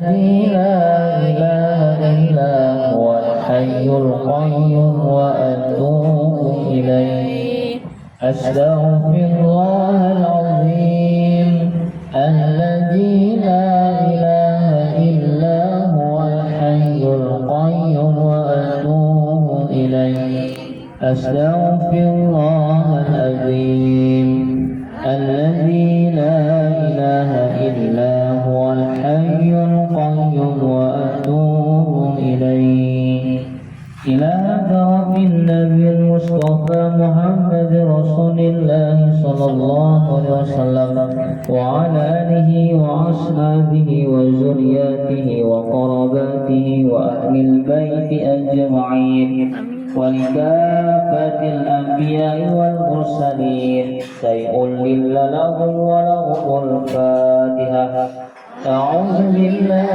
الذي لا إله إلا هو الحي القيوم وأتوب إليه أستغفر الله العظيم الذي لا إله إلا هو الحي القيوم وأتوب إليه أستغفر الله العظيم الذي لا إله إلا هو الحي القيوم وأتوب إليه إلى حضرة النبي المصطفى محمد رسول الله صلى الله عليه وسلم وعلى آله وأصحابه وذرياته وقرباته وأهل البيت أجمعين ولكافة الأنبياء والمرسلين سيؤلل لهم ولهم الفاتحة أعوذ بالله